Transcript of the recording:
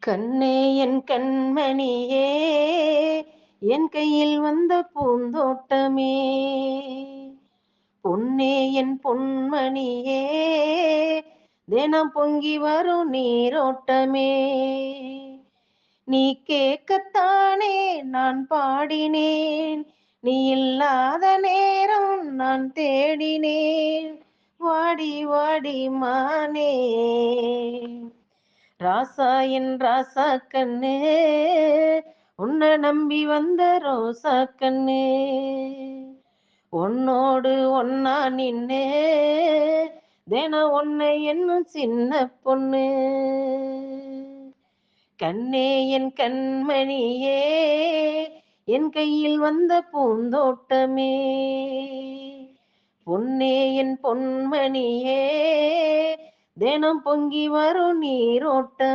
கண்ணே என் கண்மணியே, என் கையில் வந்த பூந்தோட்டமே, பொன்னே என் பொன்மணியே, தினம் பொங்கி வரும் நீரோட்டமே. நீ கேட்கத்தானே நான் பாடினேன், நீ இல்லாத நேரம் நான் தேடினேன், வாடி வாடி மானே. ராசா என் ராசா கண்ணு, உன்னை நம்பி வந்த ரோசா கண்ணு, உன்னோடு ஒன்னா நின்னு தினம் உன்னை என்னும் சின்ன பொண்ணு. கண்ணே என் கண்மணியே, என் கையில் வந்த பூந்தோட்டமே, பொன்னே என் பொன்மணியே, தினம் பொங்கி வரும் நீரோட்டமே.